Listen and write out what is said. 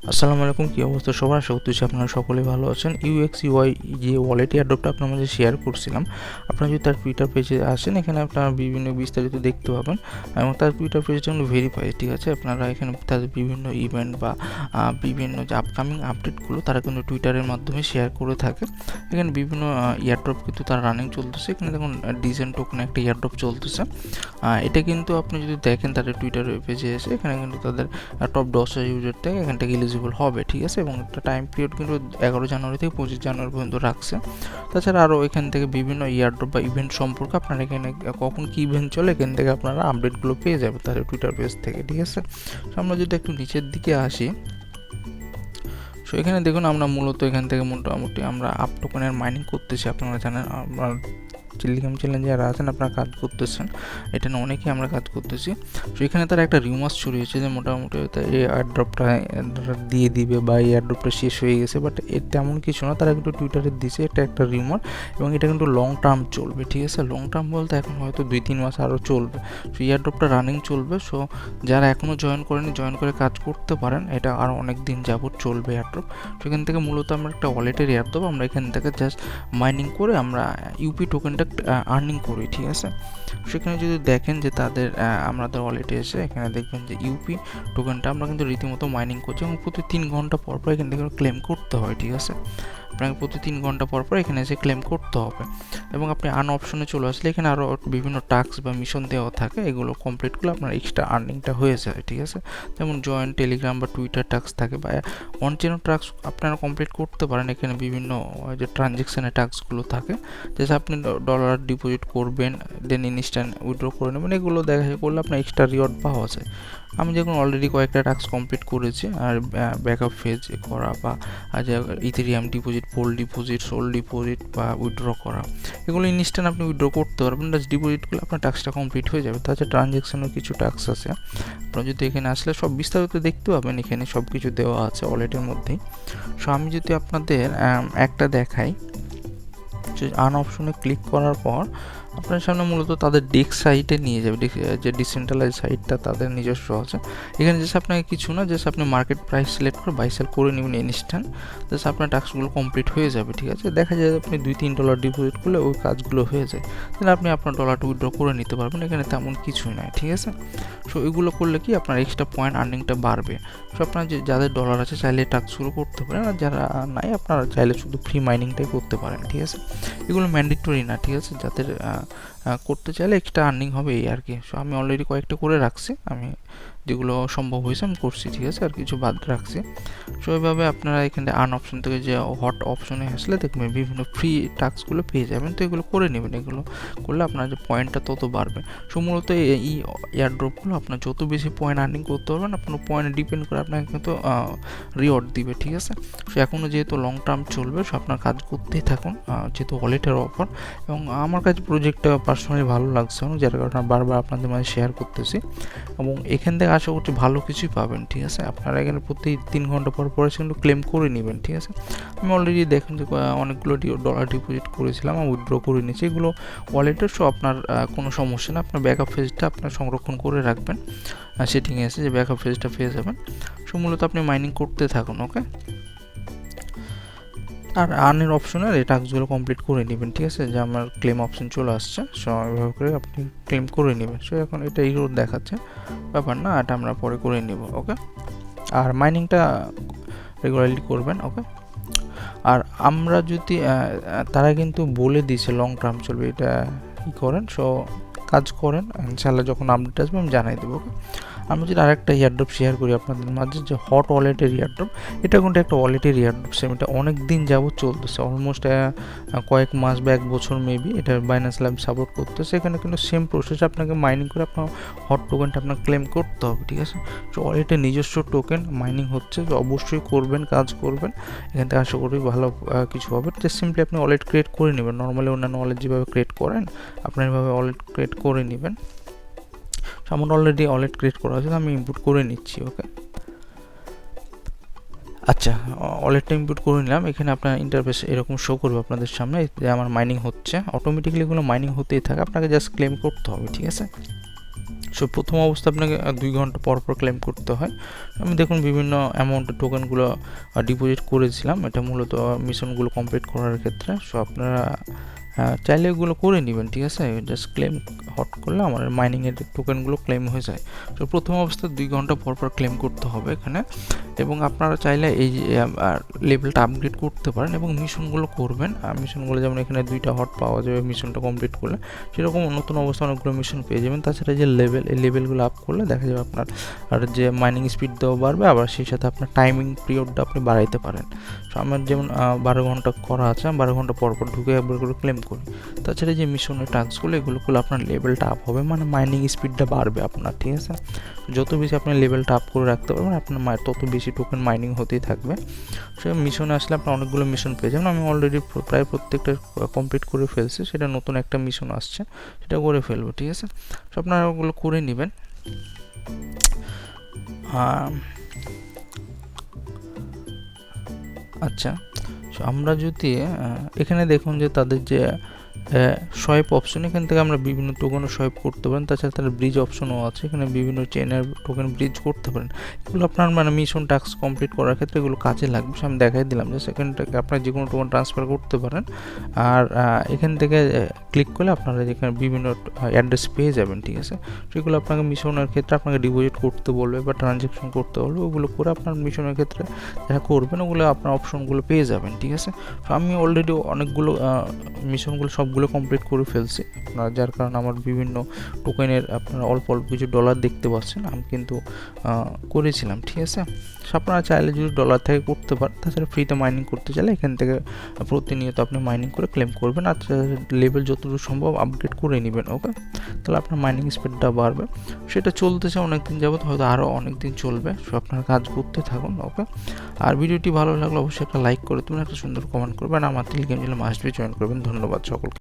আসসালামু আলাইকুম, কী অবস্থা সবার? আশা করতেছি আপনারা সকলেই ভালো আছেন। UXUI যে ওয়ালেট এয়ারড্রপটা আপনার মাঝে শেয়ার করছিলাম, আপনারা যদি তার টুইটার পেজে আসেন, এখানে আপনারা বিভিন্ন বিস্তারিত দেখতে পাবেন এবং তার টুইটার পেজটা হলো ভেরিফাই, ঠিক আছে? আপনারা এখানে তাদের বিভিন্ন ইভেন্ট বা বিভিন্ন যে আপকামিং আপডেটগুলো তারা কিন্তু টুইটারের মাধ্যমে শেয়ার করে থাকে। এখানে বিভিন্ন এয়ারড্রপ কিন্তু তার রানিং চলতেছে। এখানে দেখুন ডিজেন টোকেন একটা এয়ারড্রপ চলতেছে। এটা কিন্তু আপনি যদি দেখেন তাদের টুইটার পেজে এসে, এখানে কিন্তু তাদের টপ 10,000 ইউজার থেকে এখান থেকে এলিজিবল হবে, ঠিক আছে? এবং একটা টাইম পিরিয়ড কিন্তু 11 জানুয়ারি থেকে 25 জানুয়ারি পর্যন্ত রাখছে। তাছাড়া আরও এখান থেকে বিভিন্ন ইয়ারড্রপ বা ইভেন্ট সম্পর্কে আপনারা এখানে কখন কী ইভেন্ট চলে এখান থেকে আপনারা আপডেটগুলো পেয়ে যাবেন তাদের টুইটার পেজ থেকে, ঠিক আছে? আমরা যদি একটু নিচের দিকে আসি, সো এখানে দেখুন আমরা মূলত এখান থেকে মোটামুটি আমরা আপ টোকেনের মাইনিং করতেছি। আপনারা জানেন আমরা টেলিগ্রাম চ্যানেল যারা আছেন আপনারা কাজ করতেছেন, এটা নিয়ে অনেকেই আমরা কাজ করতেছি। তো এখানে তারা একটা রিউমার্স ছড়িয়েছে যে মোটামুটি এই এয়ারড্রপটা দিয়ে দিবে বা এই এয়ারড্রপটা শেষ হয়ে গেছে, বাট এর তেমন কিছু না। তারা কিন্তু টুইটারে দিছে এটা একটা রিউমার এবং এটা কিন্তু লং টার্ম চলবে, ঠিক আছে? লং টার্ম বলতে এখন হয়তো 2-3 মাস আরও চলবে। সো এয়ারড্রপটা রানিং চলবে। সো যারা এখনও জয়েন করেনি, জয়েন করে কাজ করতে পারেন। এটা আরও অনেক দিন যাবত চলবে এয়ারড্রপ। সেখান থেকে মূলত আমরা একটা ওয়ালেটের এয়ারড্রপ, আমরা এখান থেকে জাস্ট মাইনিং করে আমরা ইউপি টোকেনটা আর্নিং করি, ঠিক আছে? সেখানে যদি দেখেন যে তাদের আমাদের ওয়ালেটে এসে এখানে দেখবেন যে ইউপি টোকেনটা আমরা কিন্তু রীতিমতো মাইনিং করছি এবং প্রতি 3 ঘন্টা পর পর এখান থেকে ক্লেম করতে হয়, ঠিক আছে? আপনাকে প্রতি 3 ঘন্টা পর পর এখানে এসে ক্লেম করতে হবে এবং আপনি আর্ন অপশনে চলে আসলে এখানে আরও বিভিন্ন টাস্ক বা মিশন দেওয়া থাকে, এগুলো কমপ্লিট করলে আপনার এক্সট্রা আর্নিংটা হয়ে যায়, ঠিক আছে? যেমন জয়েন টেলিগ্রাম বা টুইটার টাস্ক থাকে বা অনচেন টাস্ক আপনারা কমপ্লিট করতে পারেন। এখানে বিভিন্ন যে ট্রানজ্যাকশানের টাস্কগুলো থাকে, যেটা আপনি ডলার ডিপোজিট করবেন, দেন ইনস্ট্যান্ট উইথড্র করে নেবেন, এগুলো দেখা করলে আপনার এক্সট্রা রিওয়ার্ড পাওয়া যায়। আমি যখন অলরেডি কয়েকটা টাস্ক কমপ্লিট করেছি, আর ব্যাকআপ ফেজ করা বা যে Ethereum deposit, pool deposit, sol deposit বা উইথড্র করা, এগুলো ইনস্ট্যান্ট আপনি উইথড্র করতে পারবেন। জাস্ট ডিপোজিট করলে আপনার টাস্কটা কমপ্লিট হয়ে যাবে। তাছাড়া ট্রানজ্যাকশানের কিছু টাস্ক আছে, আপনারা যদি এখানে আসলে সব বিস্তারিত দেখতে পাবেন, এখানে সব কিছু দেওয়া আছে ওয়ালেটের মধ্যেই। সো আমি যদি আপনাদের একটা দেখাই, আর্ন অপশনে ক্লিক করার পর আপনার সামনে মূলত তাদের ডেস্ক সাইটে নিয়ে যাবে, যে ডিসেন্ট্রালাইজ সাইটটা তাদের নিজস্ব আছে। এখানে জাস্ট আপনাকে কিছু না, জাস্ট আপনি মার্কেট প্রাইস সিলেক্ট করে বাই সেল করে নেবেন ইনস্ট্যান্ট, জাস্ট আপনার টাস্কগুলো কমপ্লিট হয়ে যাবে, ঠিক আছে? দেখা যায় আপনি $2-3 ডিপোজিট করলে ওই কাজগুলো হয়ে যায়, তাহলে আপনি আপনার ডলারটা উইথড্র করে নিতে পারবেন। এখানে তেমন কিছুই নয়, ঠিক আছে? সো এগুলো করলে কি আপনার এক্সট্রা পয়েন্ট আর্নিংটা বাড়বে। সো আপনার যাদের ডলার আছে চাইলে টাস্ক শুরু করতে পারেন, আর যারা নাই আপনারা চাইলে শুধু ফ্রি মাইনিংটাই করতে পারেন, ঠিক আছে? এগুলো ম্যান্ডেটরি না, ঠিক আছে? যাদের করতে চাইলে এক্সট্রা আর্নিং হবে এই আর কি। সো আমি অলরেডি কয়েকটা করে রাখছি, আমি যেগুলো সম্ভব হয়েছে আমি করছি, ঠিক আছে? আর কিছু বাদ রাখছি। সো এইভাবে আপনারা এখানে আর্ন অপশন থেকে যে হট অপশনে আসলে দেখবেন বিভিন্ন ফ্রি টাস্কগুলো পেয়ে যাবেন, তো এগুলো করে নেবেন। এগুলো করলে আপনার যে পয়েন্টটা তত বাড়বে। সো মূলত এই এয়ারড্রপগুলো আপনার যত বেশি পয়েন্ট আর্নিং করতে পারবেন, আপনার পয়েন্ট ডিপেন্ড করে আপনাকে কিন্তু রিওয়ার্ড দিবে, ঠিক আছে? সো এখনও যেহেতু লং টার্ম চলবে, সো আপনার কাজ করতেই থাকুন, যেহেতু ওয়ালেটের অফার। এবং আমার কাছে প্রজেক্টটা পার্সোনালি ভালো লাগছে, যার কারণে বারবার আপনাদের মাঝে শেয়ার করতেছি এবং এখান থেকে আশা করছি ভালো কিছুই পাবেন, ঠিক আছে? আপনারা এখানে প্রতি 3 ঘন্টা পর পর কিন্তু ক্লেম করে নেবেন, ঠিক আছে? আমি অলরেডি দেখেন যে অনেকগুলো ডলার ডিপোজিট করেছিলাম আর উইথড্র করে নিয়েছি, এগুলো ওয়ালেটের। সো আপনার কোনো সমস্যা না, আপনার ব্যাকআপ ফেজটা আপনার সংরক্ষণ করে রাখবেন, সেটিংয়ে এসে যে ব্যাকআপ ফেজটা পেয়ে যাবেন। সো মূলত আপনি মাইনিং করতে থাকুন, ওকে? আর আর্নের অপশনের এই টাস্কগুলো কমপ্লিট করে নেবেন, ঠিক আছে? যে আমার ক্লেম অপশন চলে আসছে, সো এভাবে করে আপনি ক্লেম করে নেবেন। সো এখন এটা ইরোর দেখাচ্ছে, ব্যাপার না, এটা আমরা পরে করে নেব, ওকে? আর মাইনিংটা রেগুলারলি করবেন, ওকে? আর আমরা যদি তারা কিন্তু বলে দিয়েছে লং টার্ম চলবে, এটা ই করেন, সো কাজ করেন, ইনশাআল্লাহ যখন আপডেট আসবে আমি জানাই দেবো, ওকে? আমি যদি আরেকটা এয়ারড্রপ শেয়ার করি আপনাদের মাঝে, যে হট ওয়ালেটের এয়ারড্রপ, এটা কিন্তু একটা ওয়ালেটের এয়ারড্রপ সেম, এটা অনেক দিন যাবত চলতেছে, অলমোস্ট কয়েক মাস বা 1 বছর মেবি এটা বাইন্যান্স ল্যাব সাপোর্ট করতেছে। এখানে কিন্তু সেম প্রসেস, আপনাকে মাইনিং করে আপনার হট টোকেনটা আপনার ক্লেম করতে হবে, ঠিক আছে? তো ওয়ালেটের নিজস্ব টোকেন মাইনিং হচ্ছে, তো অবশ্যই করবেন, কাজ করবেন, এখান থেকে আশা করি ভালো কিছু হবে। জাস্ট সিম্পলি আপনি ওয়ালেট ক্রিয়েট করে নেবেন, নর্মালি অন্যান্য ওয়ালেট যেভাবে ক্রিয়েট করেন আপনার এভাবে ওয়ালেট ক্রিয়েট করে নেবেন। আমার অলরেডি ওয়ালেট ক্রিয়েট করা আছে, আমি ইনপুট করে নিচ্ছি, ওকে? আচ্ছা, ওয়ালেটটা ইনপুট করে নিলাম। এখানে আপনার ইন্টারফেস এরকম শো করবে আপনাদের সামনে যে আমার মাইনিং হচ্ছে, অটোমেটিক্যালি এগুলো মাইনিং হতেই থাকে, আপনাকে জাস্ট ক্লেম করতে হবে, ঠিক আছে? সো প্রথম অবস্থা আপনাকে 2 ঘন্টা পর পর ক্লেম করতে হয়। আমি দেখুন বিভিন্ন অ্যামাউন্টের টোকেনগুলো ডিপোজিট করেছিলাম, এটা মূলত মিশনগুলো কমপ্লিট করার ক্ষেত্রে। সো আপনারা চাইলে এগুলো করে নেবেন, ঠিক আছে। জাস্ট ক্লেম হট করলে আমার মাইনিংয়ের টোকেনগুলো ক্লেম হয়ে যায়। তো প্রথম অবস্থায় 2 ঘন্টা পর পর ক্লেম করতে হবে এখানে, এবং আপনারা চাইলে এই লেভেলটা আপগ্রেড করতে পারেন এবং মিশনগুলো করবেন। মিশনগুলো যেমন এখানে 2টা হট পাওয়া যাবে মিশনটা কমপ্লিট করলে, সেরকম নতুন অবস্থায় অনেকগুলো মিশন পেয়ে যাবেন। তাছাড়া যে লেভেল, এই লেভেলগুলো আপ করলে দেখা যাবে আপনার আর যে মাইনিং স্পিড দেওয়া বাড়বে, আবার সেই সাথে আপনার টাইমিং পিরিয়ডটা আপনি বাড়াইতে পারেন। তো আমার যেমন 12 ঘন্টা করা আছে, 12 ঘন্টা পর পর ঢুকে একবার করে ক্লেম করি। তাছাড়া যে মিশনের টাস্কগুলো, এগুলো করলে আপনার লেভেলটা আপ হবে, মানে মাইনিং স্পিডটা বাড়বে আপনার, ঠিক আছে। যত বেশি আপনি লেভেলটা আপ করে রাখতে পারবেন, আপনার তত বেশি টোকেন মাইনিং হতেই থাকবে। সে মিশনে আসলে আপনার অনেকগুলো মিশন পেয়ে যাবেন। আমি অলরেডি প্রায় প্রত্যেকটা কমপ্লিট করে ফেলছি, সেটা নতুন একটা মিশন আসছে, সেটা করে ফেলবো, ঠিক আছে। সো আপনারা ওগুলো করে নেবেন। আচ্ছা, সো আমরা যদি এখানে দেখুন যে তাদের যে সোয়াইপ অপশন, এখান থেকে আমরা বিভিন্ন টোকেনও সোয়াইপ করতে পারেন। তাছাড়া তার ব্রিজ অপশনও আছে, এখানে বিভিন্ন চেনের টোকেন ব্রিজ করতে পারেন। এগুলো আপনার মানে মিশন টাস্ক কমপ্লিট করার ক্ষেত্রে এগুলো কাজে লাগবে। আমি দেখাই দিলাম যে সেখান থেকে আপনার যে কোনো টোকেন ট্রান্সফার করতে পারেন। আর এখান থেকে ক্লিক করলে আপনারা এখানে বিভিন্ন অ্যাড্রেস পেয়ে যাবেন, ঠিক আছে। সেগুলো আপনাকে মিশনের ক্ষেত্রে আপনাকে ডিপোজিট করতে বলবে বা ট্রানজ্যাকশন করতে বলবে, ওগুলো করে আপনার মিশনের ক্ষেত্রে যারা করবেন ওগুলো আপনার অপশনগুলো পেয়ে যাবেন, ঠিক আছে। তো আমি অলরেডি অনেকগুলো মিশনগুলো সবগুলো কমপ্লিট করে ফেলছি, যার কারণে আমার বিভিন্ন টোকেনের আপনারা অল্প অল্প কিছু ডলার দেখতে পাচ্ছেন, আমি কিন্তু করেছিলাম, ঠিক আছে। আপনারা চাইলে যদি ডলার থেকে করতে পারেন, তাছাড়া ফ্রিতে মাইনিং করতে চাইলে এখান থেকে প্রতিনিয়ত আপনি মাইনিং করে ক্লেম করবেন, আর লেভেল যতটুকু সম্ভব আপগ্রেড করে নেবেন, ওকে। তাহলে আপনার মাইনিং স্পিডটা বাড়বে। সেটা চলতেছে অনেকদিন যাবত, হয়তো আরও অনেক দিন চলবে। সো আপনারা কাজ করতে থাকুন, ওকে। আর ভিডিওটি ভালো লাগলে অবশ্যই একটা লাইক করে দেবেন, একটা সুন্দর কমেন্ট করবেন। আমার Telegram channel must be join করবেন। ধন্যবাদ সকলকে।